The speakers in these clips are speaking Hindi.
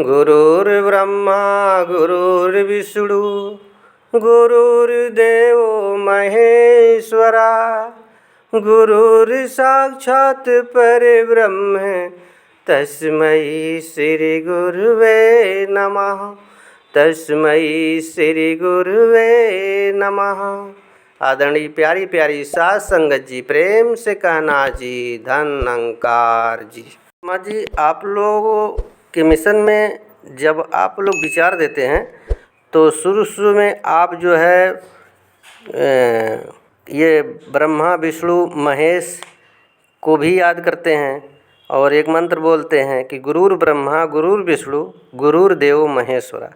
गुरुर्ब्रह्मा गुरुर्विष्णु गुरुर्देवो महेश्वरा गुरुर्साक्षात् परब्रह्म तस्मै श्री गुरुवे नमः। तस्मै श्री गुरुवे नमः। आदरणीय प्यारी प्यारी साध संगत जी, प्रेम से कहना जी धन्यंकार जी। माँ जी, आप लोगों के मिशन में जब आप लोग विचार देते हैं तो शुरू में आप जो है ये ब्रह्मा विष्णु महेश को भी याद करते हैं और एक मंत्र बोलते हैं कि गुरुर ब्रह्मा गुरुर विष्णु गुरुर्देव महेश्वरा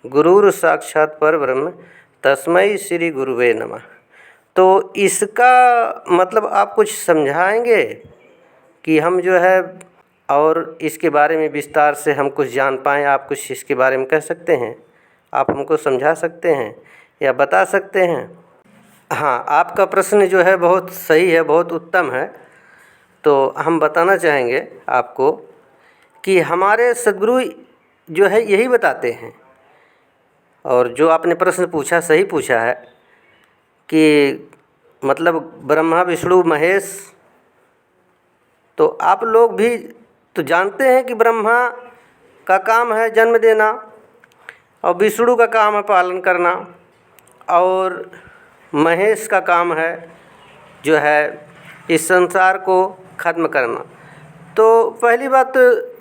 गुरुर साक्षात पर ब्रह्म तस्मै श्री गुरुवे नमः। तो इसका मतलब आप कुछ समझाएंगे कि हम जो है और इसके बारे में विस्तार से हम कुछ जान पाएँ। आप कुछ इसके बारे में कह सकते हैं, आप हमको समझा सकते हैं या बता सकते हैं? हाँ, आपका प्रश्न जो है बहुत सही है, बहुत उत्तम है। तो हम बताना चाहेंगे आपको कि हमारे सद्गुरु जो है यही बताते हैं, और जो आपने प्रश्न पूछा सही पूछा है कि मतलब ब्रह्मा विष्णु महेश, तो आप लोग भी तो जानते हैं कि ब्रह्मा का काम है जन्म देना और विष्णु का काम है पालन करना और महेश का काम है जो है इस संसार को ख़त्म करना। तो पहली बात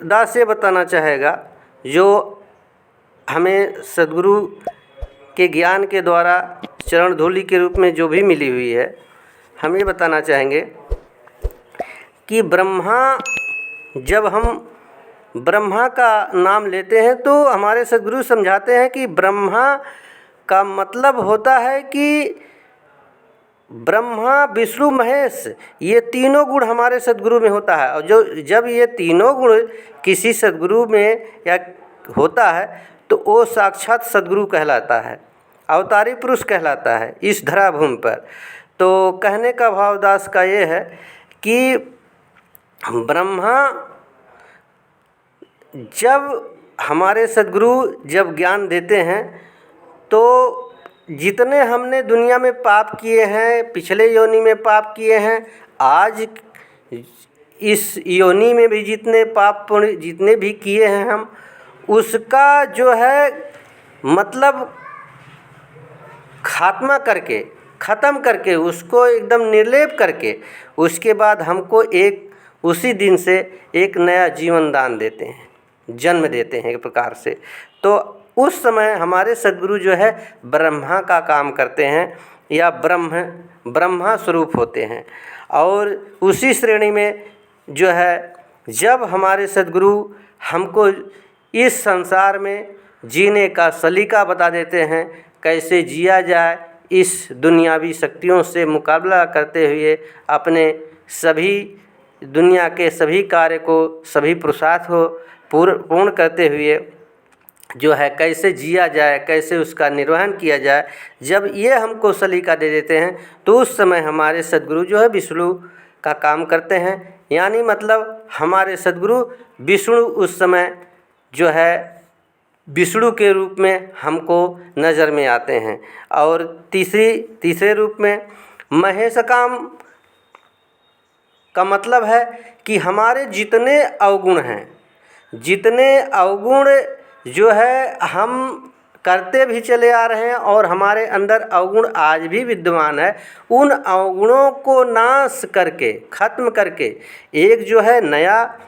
दास ये बताना चाहेगा, जो हमें सद्गुरु के ज्ञान के द्वारा चरण धूलि के रूप में जो भी मिली हुई है, हम ये बताना चाहेंगे कि जब हम ब्रह्मा का नाम लेते हैं तो हमारे सद्गुरु समझाते हैं कि ब्रह्मा का मतलब होता है कि ब्रह्मा विष्णु महेश, ये तीनों गुण हमारे सद्गुरु में होता है। और जब ये तीनों गुण किसी सद्गुरु में या होता है तो वो साक्षात सद्गुरु कहलाता है, अवतारी पुरुष कहलाता है इस धराभूमि पर। तो कहने का भाव दास का ये है कि ब्रह्मा जब हमारे सद्गुरु जब ज्ञान देते हैं तो जितने हमने दुनिया में पाप किए हैं, पिछले योनि में पाप किए हैं, आज इस योनि में भी जितने पाप पुण्य जितने भी किए हैं हम, उसका जो है मतलब खात्मा करके, ख़त्म करके, उसको एकदम निर्लेप करके, उसके बाद हमको उसी दिन से एक नया जीवन दान देते हैं, जन्म देते हैं एक प्रकार से। तो उस समय हमारे सद्गुरु जो है ब्रह्मा का काम करते हैं या ब्रह्मा स्वरूप होते हैं। और उसी श्रेणी में जो है जब हमारे सद्गुरु हमको इस संसार में जीने का सलीका बता देते हैं, कैसे जिया जाए, इस दुनियावी शक्तियों से मुकाबला करते हुए अपने सभी दुनिया के सभी कार्य को, सभी पुरुषार्थ को पूर्ण करते हुए जो है कैसे जिया जाए, कैसे उसका निर्वहन किया जाए, जब ये हमको सलीका दे देते हैं तो उस समय हमारे सद्गुरु जो है विष्णु का काम करते हैं। यानी मतलब हमारे सद्गुरु विष्णु उस समय जो है विष्णु के रूप में हमको नज़र में आते हैं। और तीसरे रूप में महेश का मतलब है कि हमारे जितने अवगुण हैं, जितने अवगुण जो है हम करते भी चले आ रहे हैं और हमारे अंदर अवगुण आज भी विद्यमान है, उन अवगुणों को नाश करके, ख़त्म करके एक जो है नया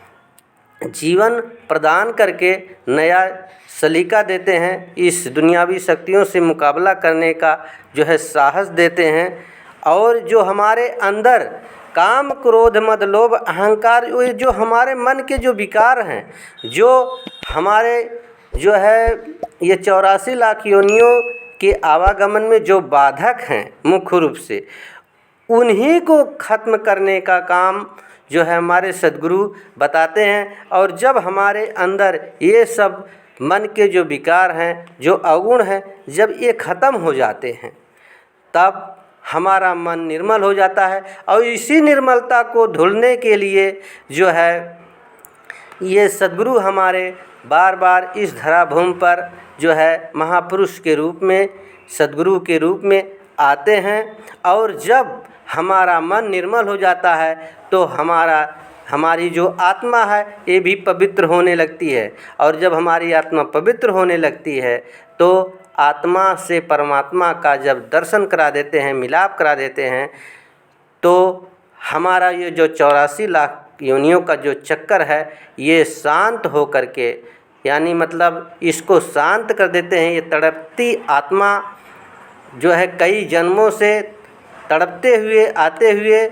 जीवन प्रदान करके नया सलीका देते हैं, इस दुनियावी शक्तियों से मुकाबला करने का जो है साहस देते हैं। और जो हमारे अंदर काम क्रोध मद लोभ अहंकार, जो हमारे मन के जो विकार हैं, जो हमारे जो है ये 84 लाख योनियों के आवागमन में जो बाधक हैं मुख्य रूप से, उन्हीं को ख़त्म करने का काम जो है हमारे सद्गुरु बताते हैं। और जब हमारे अंदर ये सब मन के जो विकार हैं, जो अवगुण हैं, जब ये ख़त्म हो जाते हैं तब हमारा मन निर्मल हो जाता है। और इसी निर्मलता को धुलने के लिए जो है ये सद्गुरु हमारे बार बार इस धरा भूमि पर जो है महापुरुष के रूप में, सद्गुरु के रूप में आते हैं। और जब हमारा मन निर्मल हो जाता है तो हमारी जो आत्मा है ये भी पवित्र होने लगती है। और जब हमारी आत्मा पवित्र होने लगती है तो आत्मा से परमात्मा का जब दर्शन करा देते हैं, मिलाप करा देते हैं, तो हमारा ये जो 84 लाख योनियों का जो चक्कर है ये शांत हो कर के, यानी मतलब इसको शांत कर देते हैं। ये तड़पती आत्मा जो है कई जन्मों से तड़पते हुए आते हुए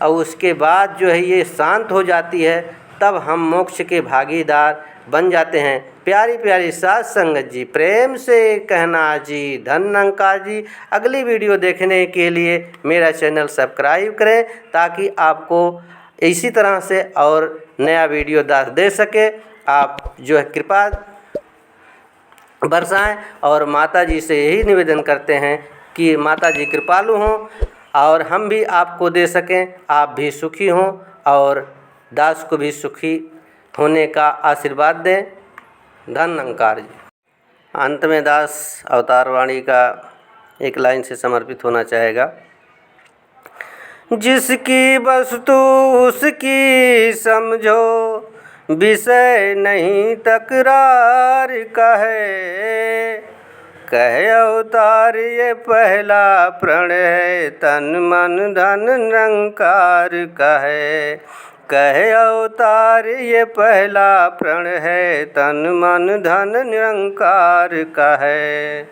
और उसके बाद जो है ये शांत हो जाती है, तब हम मोक्ष के भागीदार बन जाते हैं। प्यारी प्यारी साध संगत जी, प्रेम से कहना जी, धन निरंकार जी। अगली वीडियो देखने के लिए मेरा चैनल सब्सक्राइब करें ताकि आपको इसी तरह से और नया वीडियो दे सके। आप जो है कृपा बरसाएं और माता जी से यही निवेदन करते हैं कि माता जी कृपालु हों और हम भी आपको दे सकें, आप भी सुखी हों और दास को भी सुखी होने का आशीर्वाद दें। धन निरंकार जी। अंत में दास अवतार वाणी का एक लाइन से समर्पित होना चाहेगा। जिसकी वस्तु उसकी समझो, विषय नहीं तकरार का है। कहे अवतार ये पहला प्रण है, तन मन धन निरंकार का है। कहे अवतार ये पहला प्रण है, तन मन धन निरंकार का है।